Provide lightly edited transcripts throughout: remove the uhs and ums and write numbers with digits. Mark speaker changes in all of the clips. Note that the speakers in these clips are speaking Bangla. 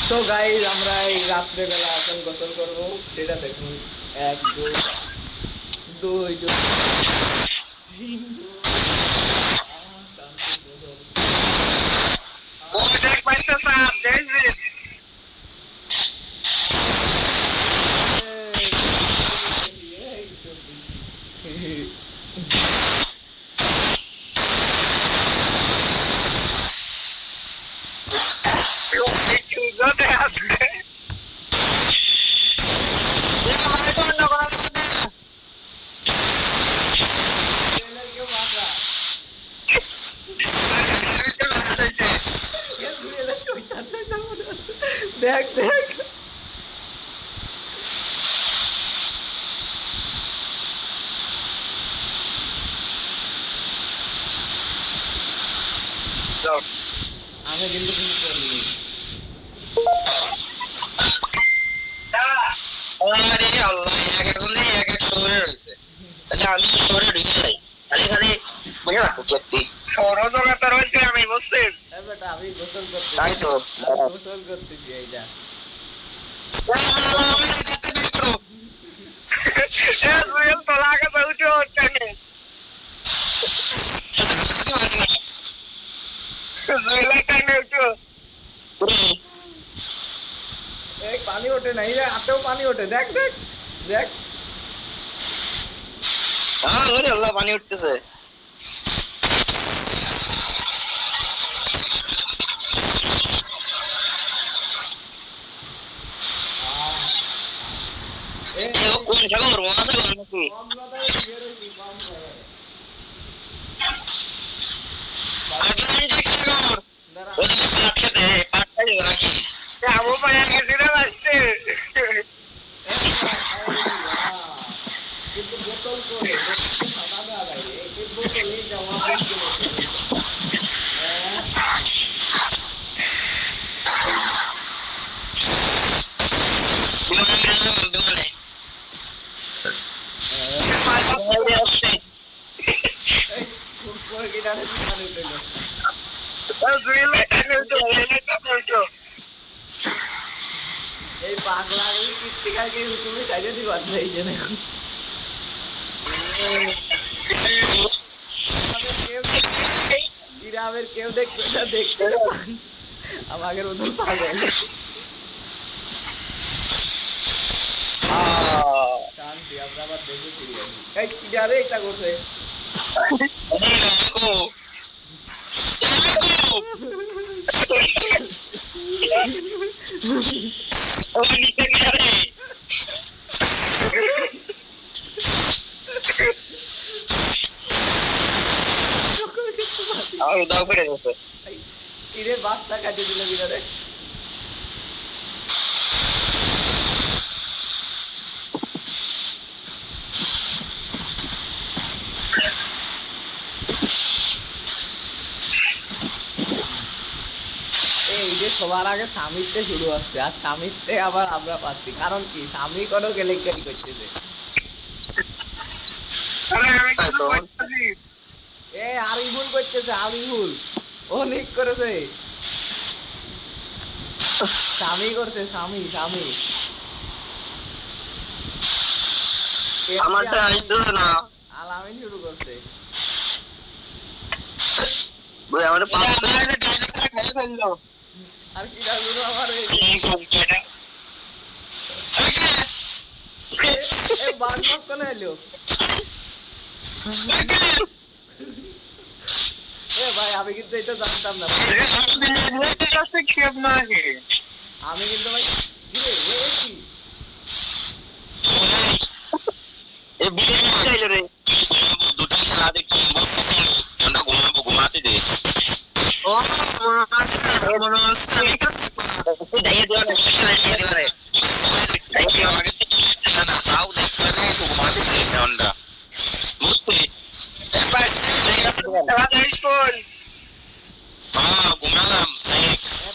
Speaker 1: তো গাইস আমরা এই রাত্রে বেলা এখন গোসল করব, সেটা দেখুন। এক দুই দুই দুই তিন
Speaker 2: Bojack vai cessar, 10 vezes. Eu sei que usou dessa.
Speaker 1: দেখ দেখ আমি কিন্তু কিছু করিনি।
Speaker 2: আরে আল্লাহ, এক এক গুণে এক এক শহরে রয়েছে। তাহলে আমি তো শহরে ঢুকে যাই, খালি খালি বুঝে রাখো কেপ্তি সরজগাতা রয়েছে। আমি বলছেন
Speaker 1: বেটা আমি গোসল করতেছি,
Speaker 2: তাই তো
Speaker 1: গোসল করতেছি এইটা।
Speaker 2: জুয়েল তো লাগা তো উঠে ওঠেনি। জুয়েলের টাইমে উঠো
Speaker 1: এই পানি ওঠে না, এই হাতেও পানি ওঠে, দেখ দেখ দেখ।
Speaker 2: হ্যাঁ ওরে আল্লাহ, পানি উঠতেছে। কোন সাগর মহাসাগর নাকি? আটলান্টিক সাগর। ওদিকে সাথে পাটকাই নাকি? আমও পায়া গেছি রে আসতে।
Speaker 1: কিন্তু বোতল করে সাদা দেওয়া লাগে, এই বোতলে দেওয়া বেশি এই পাগলা কীর্তি খাইকে তুমি সাইডে দিবা গ্রামের কেউ দেখবে না, দেখতে আমাদের মতন পাগল। শান্তি, আমরা আবার দেখে ফিরে আসি। এই কি জানে এটা করছে বাচ্চা কাটিয়ে দিল বিরাটে। এই যে সবার আগে সামিরতে শুরু হচ্ছে, আর সামিরতে আবার আমরা পাচ্ছি, কারণ কি স্বামী কোনো কেলেঙ্কারি করতেছে। এ আরিফুল করতেছে, আরিফুল ও নিক করেছে, স্বামী করছে, স্বামী স্বামী আলামিন শুরু করছে। আর কি শুরু আমার বাস কোনে এলো? এ ভাই আমি কিন্তু এটা জানতাম না, আমি কিন্তু ভাই
Speaker 2: দুটো খেলা দেখছি, ঘুমাতে দে।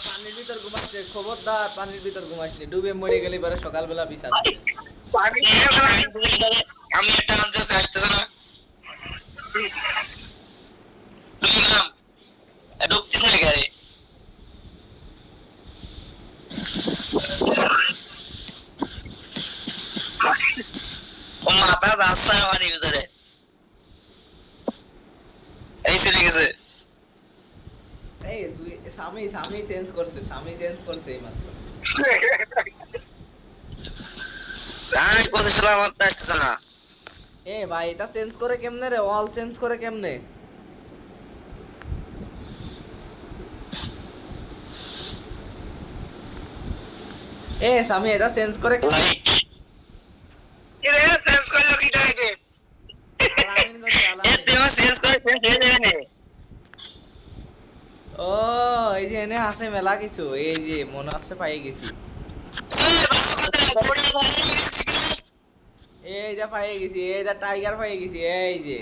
Speaker 1: পানির ভিতর ঘুমাচ্ছে, খবরদার পানির ভিতর ঘুমাইছিলি, ডুবে মরে গেলে এবারে সকালবেলা বিচার।
Speaker 2: আমি একটা আনতেছে, আসতেছে না ঢুকতেছে না গাড়ি। রাস্তা আমার ইউজারে এই চলে গেছে
Speaker 1: এই স্বামী চেঞ্জ করছে এই মাত্র।
Speaker 2: আমি কোথায় ছিলাম আমার তো আসতেছে না
Speaker 1: এ ভাই এটা চেঞ্জ করে কেমনে রে, অল চেঞ্জ করে কেমনে? এ স্বামী এটা চেঞ্জ করে
Speaker 2: লাইট এরে চেঞ্জ করলো কি টাইপে
Speaker 1: আলামিন করছে,
Speaker 2: এ
Speaker 1: আলামিন।
Speaker 2: তুই চেঞ্জ করে চেঞ্জ হয়ে যাবে না
Speaker 1: ও এই যে এনে আছে মেলা কিছু, এই যে মনে হচ্ছে পাই গেছি, এই যে পাই গেছি, এই যে টাইগার পাই গেছি, এই যে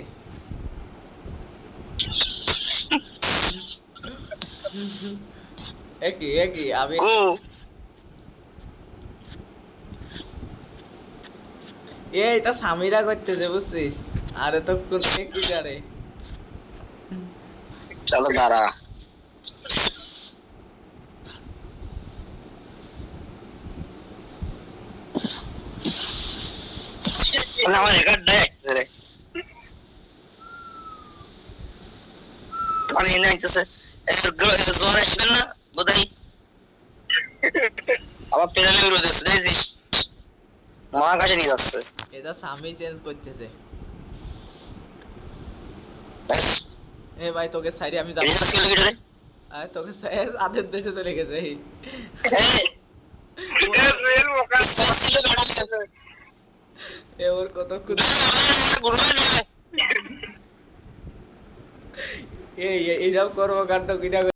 Speaker 1: একই আমি
Speaker 2: গো
Speaker 1: এইটা স্বামীরা করতেছে বুঝছিস, আরে তো করতে কি জানে।
Speaker 2: চলো দাঁড়া আমার রেকর্ড দেখ রে পানি নাইতেছে জ্বর আসবে না বোধহয় আবার পেরালে বেরোতে দেখছিস মহাকাশে নিয়ে যাচ্ছে
Speaker 1: এটা স্বামী চেঞ্জ করতেছে।
Speaker 2: ব্যাস
Speaker 1: এ ভাই তোকে সাইডে আমি যাবো,
Speaker 2: রিসার্চ কিলো ভিতরে
Speaker 1: আর তোকে আদের দেশে চলে গেছে এই। এ ওর কত এই এইসব কর্মকাণ্ড কিনা